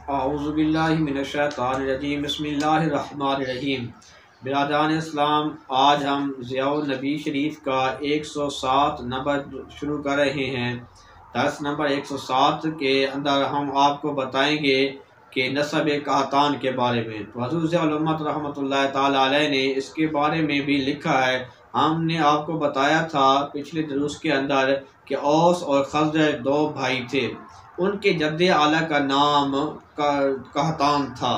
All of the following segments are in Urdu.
اعوذ باللہ من الشیطان الرجیم بسم اللہ الرحمن الرحیم۔ برادران اسلام، آج ہم ضیاء النبی شریف کا 107 نمبر شروع کر رہے ہیں۔ درس نمبر 107 کے اندر ہم آپ کو بتائیں گے کہ نسب قحطان کے بارے میں۔ حضور ضیاء الامت رحمۃ اللہ تعالیٰ علیہ نے اس کے بارے میں بھی لکھا ہے۔ ہم نے آپ کو بتایا تھا پچھلے دروس کے اندر کہ اوس اور خزرج دو بھائی تھے، ان کے جد اعلیٰ کا نام قحطان تھا۔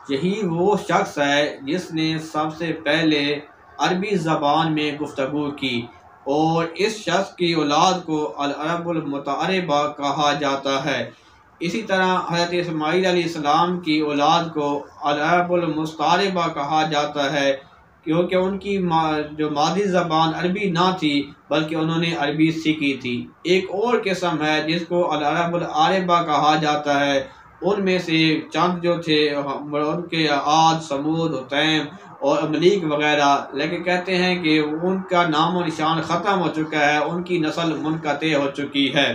یہی وہ شخص ہے جس نے سب سے پہلے عربی زبان میں گفتگو کی، اور اس شخص کی اولاد کو العرب المتعربہ کہا جاتا ہے۔ اسی طرح حضرت اسماعیل علیہ السلام کی اولاد کو العرب المستعربہ کہا جاتا ہے، کیونکہ ان کی جو مادری زبان عربی نہ تھی بلکہ انہوں نے عربی سیکھی تھی۔ ایک اور قسم ہے جس کو العرب العاربہ کہا جاتا ہے۔ ان میں سے چند جو تھے ان کے عاد، سمود، حطیم اور عملیق وغیرہ، لیکن کہتے ہیں کہ ان کا نام و نشان ختم ہو چکا ہے، ان کی نسل منقطع ہو چکی ہے۔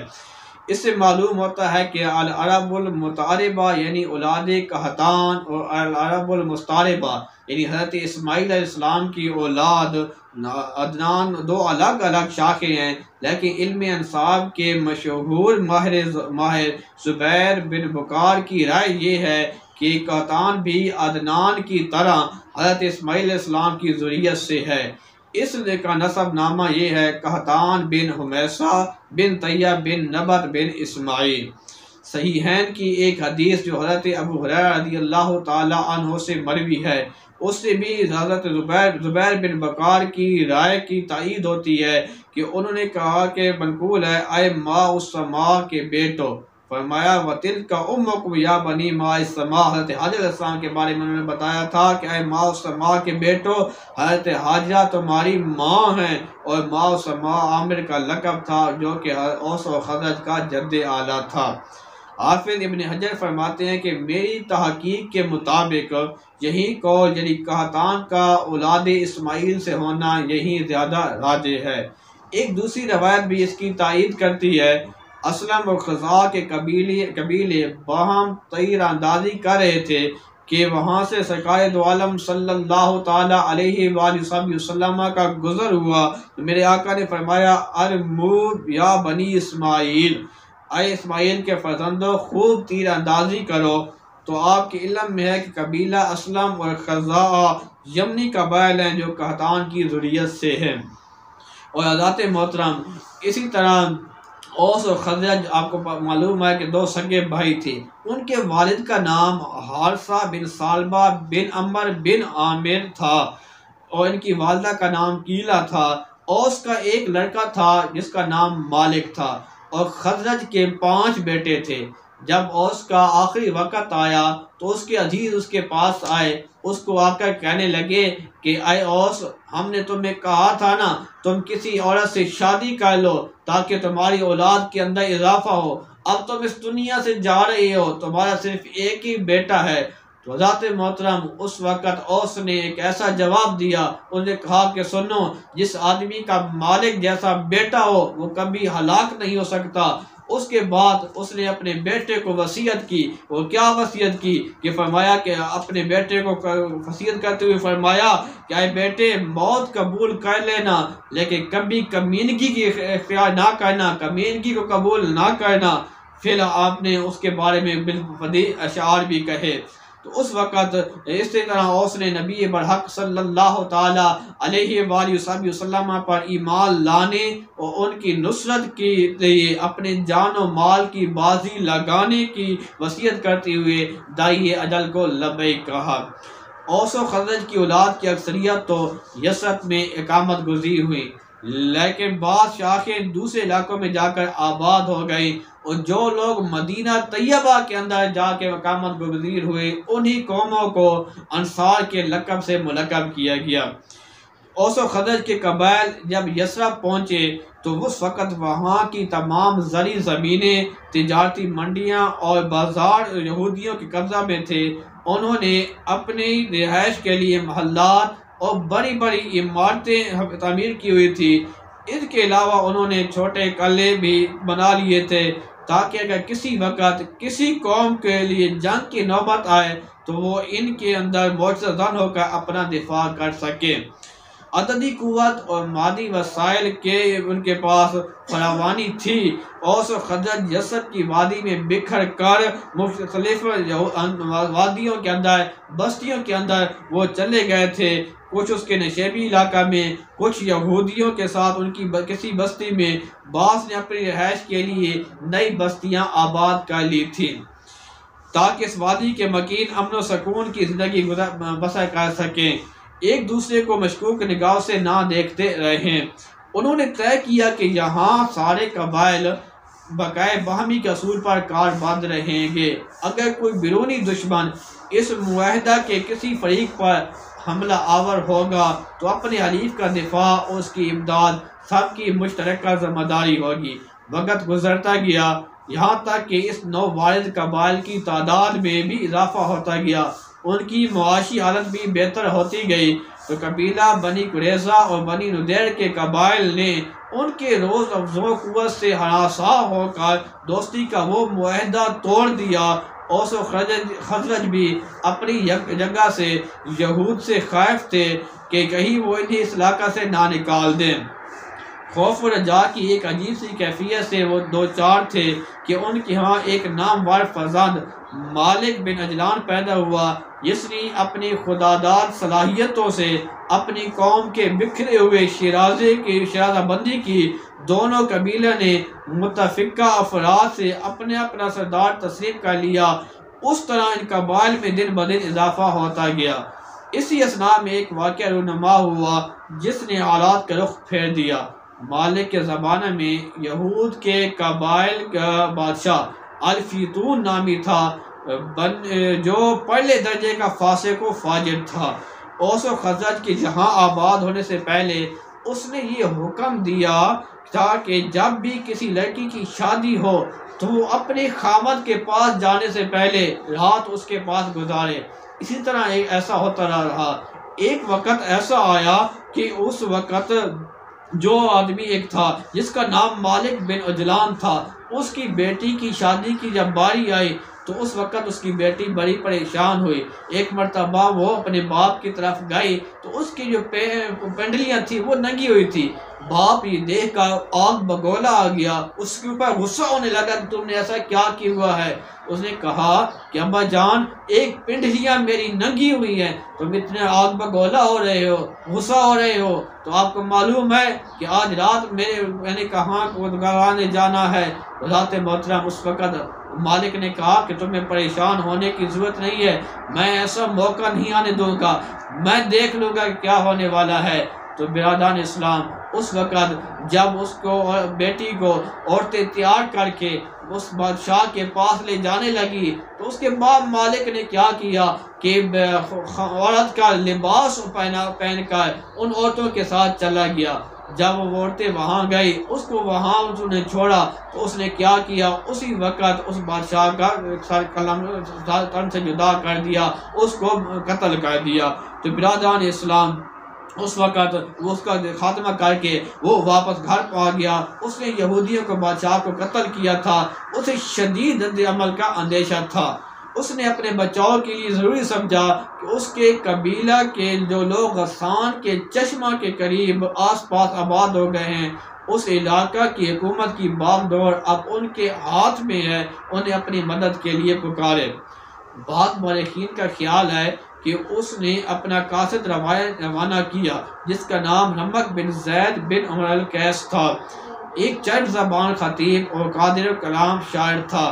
اس سے معلوم ہوتا ہے کہ العرب المتعربہ یعنی اولاد قحطان اور العرب المستعربہ یعنی حضرت اسماعیل علیہ السلام کی اولاد عدنان دو الگ الگ شاخیں ہیں، لیکن علم انساب کے مشہور ماہر زبیر بن بکار کی رائے یہ ہے کہ قحطان بھی عدنان کی طرح حضرت اسماعیل علیہ السلام کی ذریت سے ہے۔ اس کا نسب نامہ یہ ہے قحطان بن حمیسہ بن طیب بن نبت بن اسماعیل۔ صحیحین کی ایک حدیث جو حضرت ابو ہریرہ رضی اللہ تعالی عنہ سے مروی ہے، اس سے بھی حضرت زبیر بن بکار کی رائے کی تائید ہوتی ہے کہ انہوں نے کہا کہ منقول ہے، اے ماء السماء کے بیٹو، فرمایا وَتِلْكَ أُمُّكُمْ يَا بَنِي مَاءِ السَّمَاء۔ حضرت حاجر علیہ السلام کے بارے میں انہوں نے بتایا تھا کہ اے ماء السماء کے بیٹو، حضرت حاجرہ تمہاری ماں ہیں، اور ماء السماء عامر کا لقب تھا جو کہ اوس و خزرج کا جد اعلیٰ تھا۔ حافظ ابن حجر فرماتے ہیں کہ میری تحقیق کے مطابق یہی قول یعنی قحطان کا اولاد اسماعیل سے ہونا یہی زیادہ راجح ہے۔ ایک دوسری روایت بھی اس کی تائید کرتی ہے۔ اسلم اور خزاع کے قبیلے باہم تیر اندازی کر رہے تھے کہ وہاں سے سرکار دو عالم صلی اللہ تعالیٰ علیہ وآلہ وسلم کا گزر ہوا تو میرے آقا نے فرمایا ارمو یا بنی اسماعیل، اے اسماعیل کے فرزندوں خوب تیر اندازی کرو۔ تو آپ کے علم میں ہے کہ قبیلہ اسلم اور خزاع یمنی قبائل ہیں جو قحطان کی ذریت سے ہیں۔ اور حضرات محترم، اسی طرح اوس اور خزرج آپ کو معلوم ہے کہ دو سگے بھائی تھے۔ ان کے والد کا نام حارثہ بن ثعلبہ بن عمر بن عامر تھا اور ان کی والدہ کا نام قیلہ تھا۔ اوس کا ایک لڑکا تھا جس کا نام مالک تھا، اور خزرج کے 5 بیٹے تھے۔ جب اوس کا آخری وقت آیا تو اس کے عزیز اس کے پاس آئے، اس کو آ کر کہنے لگے کہ اے اوس، ہم نے تمہیں کہا تھا نا تم کسی عورت سے شادی کر لو تاکہ تمہاری اولاد کے اندر اضافہ ہو، اب تم اس دنیا سے جا رہے ہو، تمہارا صرف ایک ہی بیٹا ہے۔ تو حضرات محترم، اس وقت اوس نے ایک ایسا جواب دیا، انہوں نے کہا کہ سنو، جس آدمی کا مالک جیسا بیٹا ہو وہ کبھی ہلاک نہیں ہو سکتا۔ اس کے بعد اس نے اپنے بیٹے کو وصیت کی۔ وہ کیا وصیت کی کہ فرمایا کہ اپنے بیٹے کو وصیت کرتے ہوئے فرمایا کہ اے بیٹے، موت قبول کر لینا لیکن کبھی کمینگی کی اختیار نہ کرنا، کمینگی کو قبول نہ کرنا۔ پھر آپ نے اس کے بارے میں بالفدی اشعار بھی کہے۔ تو اس وقت اسی طرح اوس نے نبی برحق صلی اللہ تعالیٰ علیہ وآلہ وسلم پر ایمان لانے اور ان کی نصرت کے لیے اپنے جان و مال کی بازی لگانے کی وصیت کرتے ہوئے داعی اجل کو لبیک کہا۔ اوس و خزرج کی اولاد کی اکثریت تو یثرب میں اقامت گزیر ہوئی، لیکن بعض شاخیں دوسرے علاقوں میں جا کر آباد ہو گئیں، اور جو لوگ مدینہ طیبہ کے اندر جا کے اقامت گزیر ہوئے انہی قوموں کو انصار کے لقب سے ملقب کیا گیا۔ اوس و خزرج کے قبائل جب یثرب پہنچے تو اس وقت وہاں کی تمام زرعی زمینیں، تجارتی منڈیاں اور بازار یہودیوں کے قبضہ میں تھے۔ انہوں نے اپنی رہائش کے لیے محلات اور بڑی بڑی عمارتیں تعمیر کی ہوئی تھی۔ اس کے علاوہ انہوں نے چھوٹے قلعے بھی بنا لیے تھے تاکہ اگر کسی وقت کسی قوم کے لیے جنگ کی نوبت آئے تو وہ ان کے اندر معجزہ زن ہو کر اپنا دفاع کر سکے۔ عددی قوت اور مادی وسائل کے ان کے پاس فراوانی تھی۔ اوس و خزرج یثرب کی وادی میں بکھر کر مختلف وادیوں کے اندر، بستیوں کے اندر وہ چلے گئے تھے، کچھ اس کے نشیبی علاقہ میں، کچھ یہودیوں کے ساتھ ان کی کسی بستی میں، بعض نے اپنی رہائش کے لیے نئی بستیاں آباد کر لی تھیں تاکہ اس وادی کے مکین امن و سکون کی زندگی بسر کر سکیں، ایک دوسرے کو مشکوک نگاہوں سے نہ دیکھتے رہیں۔ انہوں نے طے کیا کہ یہاں سارے قبائل بقائے باہمی کے اصول پر کاربند رہیں گے۔ اگر کوئی بیرونی دشمن اس معاہدہ کے کسی فریق پر حملہ آور ہوگا تو اپنے حلیف کا دفاع اور اس کی امداد سب کی مشترکہ ذمہ داری ہوگی۔ وقت گزرتا گیا، یہاں تک کہ اس نو وارد قبائل کی تعداد میں بھی اضافہ ہوتا گیا، ان کی معاشی حالت بھی بہتر ہوتی گئی، تو قبیلہ بنی قریظہ اور بنی نضیر کے قبائل نے ان کے روز افزوں قوت سے ہراساں ہو کر دوستی کا وہ معاہدہ توڑ دیا۔ اوس و خزرج بھی اپنی جگہ سے یہود سے خائف تھے کہ کہیں وہ انہیں اس علاقہ سے نہ نکال دیں۔ خوف و رجا کی ایک عجیب سی کیفیت سے وہ دوچار تھے کہ ان کے ہاں ایک نامور فرزند مالک بن عجلان پیدا ہوا، جس نے اپنی خداداد صلاحیتوں سے اپنی قوم کے بکھرے ہوئے شیرازہ بندی کی۔ دونوں قبیلے نے متفقہ افراد سے اپنا سردار تسلیم کر لیا۔ اس طرح ان قبائل میں دن بدن اضافہ ہوتا گیا۔ اسی اثناء میں ایک واقعہ رونما ہوا جس نے حالات کا رخ پھیر دیا۔ مالک کے زمانہ میں یہود کے قبائل کا بادشاہ الفیتون نامی تھا، جو پہلے درجے کا فاسق و فاجر تھا۔ اوس و خزرج کے جہاں آباد ہونے سے پہلے اس نے یہ حکم دیا تھا کہ جب بھی کسی لڑکی کی شادی ہو تو وہ اپنے خامد کے پاس جانے سے پہلے رات اس کے پاس گزارے۔ اسی طرح ایسا ہوتا رہا۔ ایک وقت ایسا آیا کہ اس وقت جو آدمی ایک تھا جس کا نام مالک بن عجلان تھا، اس کی بیٹی کی شادی کی جب باری آئی تو اس وقت اس کی بیٹی بڑی پریشان ہوئی۔ ایک مرتبہ وہ اپنے باپ کی طرف گئی تو اس کی جو پنڈلیاں تھیں وہ ننگی ہوئی تھی۔ باپ یہ دیکھ کر آگ بگولا آ گیا، اس کے اوپر غصہ ہونے لگا کہ تم نے ایسا کیا کیا ہوا ہے۔ اس نے کہا کہ ابا جان، ایک پنڈلیاں میری ننگی ہوئی ہیں، تم اتنے آگ بگولا ہو رہے ہو، غصہ ہو رہے ہو، تو آپ کو معلوم ہے کہ آج رات میں نے کہاں کو گوانے جانا ہے۔ ذات محترم اس وقت مالک نے کہا کہ تمہیں پریشان ہونے کی ضرورت نہیں ہے، میں ایسا موقع نہیں آنے دوں گا، میں دیکھ لوں گا کہ کیا ہونے والا ہے۔ تو برادران اسلام، اس وقت جب اس کو بیٹی کو عورتیں تیار کر کے اس بادشاہ کے پاس لے جانے لگی تو اس کے بعد مالک نے کیا کیا کہ عورت کا لباس پہن کر ان عورتوں کے ساتھ چلا گیا۔ جب وہ عورتیں وہاں گئی، اس کو وہاں انہوں نے چھوڑا تو اس نے کیا کیا، اسی وقت اس بادشاہ کا سر قلم سے جدا کر دیا، اس کو قتل کر دیا۔ تو برادران اسلام، اس وقت وہ اس کا خاتمہ کر کے وہ واپس گھر آ گیا۔ اس نے یہودیوں کو بادشاہ کو قتل کیا تھا، اسے شدید رد عمل کا اندیشہ تھا۔ اس نے اپنے بچاؤ کے لیے ضروری سمجھا کہ اس کے قبیلہ کے جو لوگ غسان کے چشمہ کے قریب آس پاس آباد ہو گئے ہیں، اس علاقہ کی حکومت کی باغ ڈور اب ان کے ہاتھ میں ہے، انہیں اپنی مدد کے لیے پکارے۔ بعض مورخین کا خیال ہے کہ اس نے اپنا قاصد روانہ کیا جس کا نام رمک بن زید بن عمر القیس تھا، ایک چرب زبان خطیب اور قادر کلام شاعر تھا،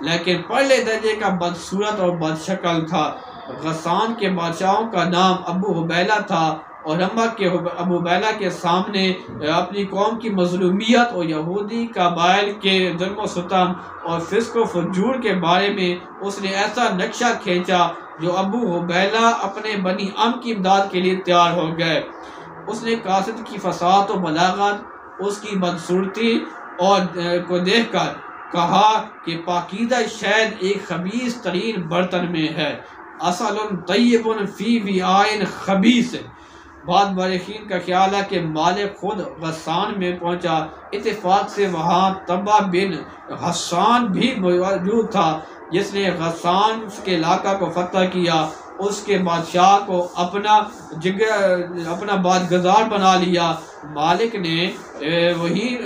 لیکن پہلے درجے کا بدصورت اور بدشکل تھا۔ غسان کے بادشاہوں کا نام ابو حبیلہ تھا، اور رمک کے ابو حبیلہ کے سامنے اپنی قوم کی مظلومیت اور یہودی قبائل کے ظلم و ستم اور فسق و فجور کے بارے میں اس نے ایسا نقشہ کھینچا جو ابو حبیلہ اپنے بنی ام کی امداد کے لیے تیار ہو گئے۔ اس نے قاصد کی فصاحت و بلاغت، اس کی بدصورتی اور کو دیکھ کر کہا کہ پاکیزہ شہد ایک خبیث ترین برتن میں ہے، اصل طیب فی وعاء خبیث۔ بعض مورخین کا خیال ہے کہ مالک خود غسان میں پہنچا، اتفاق سے وہاں طبع بن حسان بھی موجود تھا جس نے غسان کے علاقہ کو فتح کیا، اس کے بادشاہ کو اپنا بادگزار بنا لیا۔ مالک نے وہی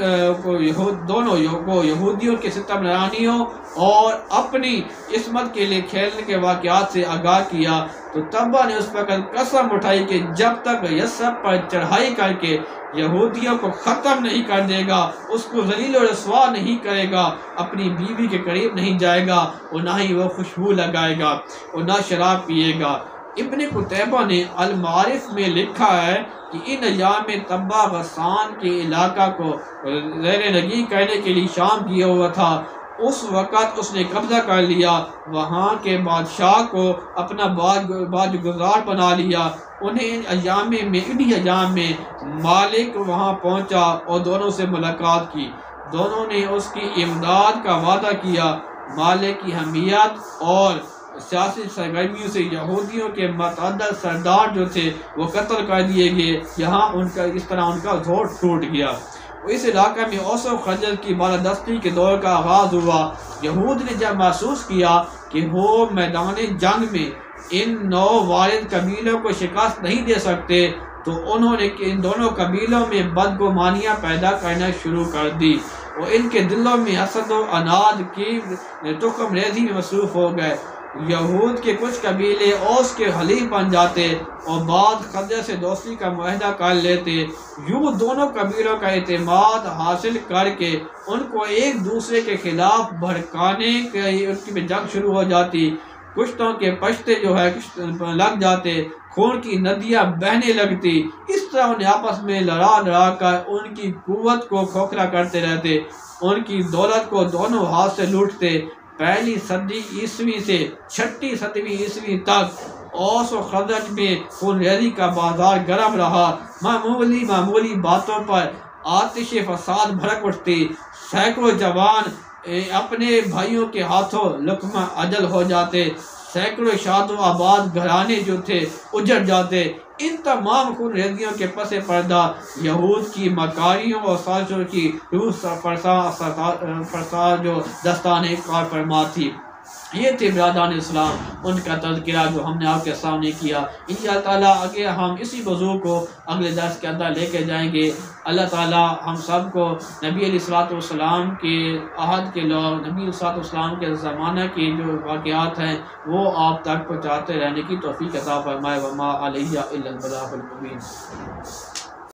دونوں کو یہودیوں کے ستم رانیوں اور اپنی عصمت کے لیے کھیلنے کے واقعات سے آگاہ کیا، تو طبع نے اس وقت قسم اٹھائی کہ جب تک یثرب پر چڑھائی کر کے یہودیوں کو ختم نہیں کر دے گا، اس کو ذلیل و رسوا نہیں کرے گا، اپنی بیوی کے قریب نہیں جائے گا، اور نہ ہی وہ خوشبو لگائے گا اور نہ شراب پیے گا۔ ابن قتیبہ نے المعارف میں لکھا ہے کہ ان ایام میں طبع غسان کے علاقہ کو زیر نگی کرنے کے لیے شام کیا ہوا تھا۔ اس وقت اس نے قبضہ کر لیا، وہاں کے بادشاہ کو اپنا بادگزار بنا لیا۔ انہیں انہی ایام میں مالک وہاں پہنچا اور دونوں سے ملاقات کی، دونوں نے اس کی امداد کا وعدہ کیا۔ مالک کی حمیت اور سیاسی سرگرمیوں سے یہودیوں کے متعدد سردار جو تھے وہ قتل کر دیے گئے، یہاں اس طرح ان کا زور ٹوٹ گیا۔ اس علاقہ میں اوس و خزرج کی بالادستی کے دور کا آغاز ہوا۔ یہود نے جب محسوس کیا کہ وہ میدان جنگ میں ان نو وارد قبیلوں کو شکست نہیں دے سکتے، تو انہوں نے ان دونوں قبیلوں میں بدگمانیاں پیدا کرنا شروع کر دی، اور ان کے دلوں میں حسد و عناد کی تخم ریزی میں مصروف ہو گئے۔ یہود کے کچھ قبیلے اوس کے حلیف بن جاتے اور بعض خزرج سے دوستی کا معاہدہ کر لیتے۔ یوں دونوں قبیلوں کا اعتماد حاصل کر کے ان کو ایک دوسرے کے خلاف بھڑکانے کی ان کی جنگ شروع ہو جاتی۔ کشتوں کے پشتے لگ جاتے، خون کی ندیاں بہنے لگتی۔ اس طرح انہیں آپس میں لڑا کر ان کی قوت کو کھوکھلا کرتے رہتے، ان کی دولت کو دونوں ہاتھ سے لوٹتے۔ پہلی صدی عیسوی سے چھٹی صدی عیسوی تک اوس و خزرج میں خون ریزی کا بازار گرم رہا۔ معمولی باتوں پر آتش فساد بھڑک اٹھتی، سینکڑوں جوان اپنے بھائیوں کے ہاتھوں لقمہ اجل ہو جاتے، سینکڑوں شاد و آباد گھرانے جو تھے اجڑ جاتے۔ ان تمام خون ریزیوں کے پس پردہ یہود کی مکاریوں اور سازشوں کی روح فرسا جو دستانِ کار فرما تھی۔ یہ تھے برادران اسلام ان کا تذکرہ جو ہم نے آپ کے سامنے کیا۔ انشاءاللہ تعالیٰ آگے ہم اسی موضوع کو اگلے درس کے اندر لے کے جائیں گے۔ اللہ تعالیٰ ہم سب کو نبی علیہ الصلوۃ والسلام کے عہد کے لوگ، نبی علیہ الصلوۃ والسلام کے زمانہ کی جو واقعات ہیں وہ آپ تک پہنچاتے رہنے کی توفیق عطا فرمائے۔ وما علیہ الا البلاغ المبین۔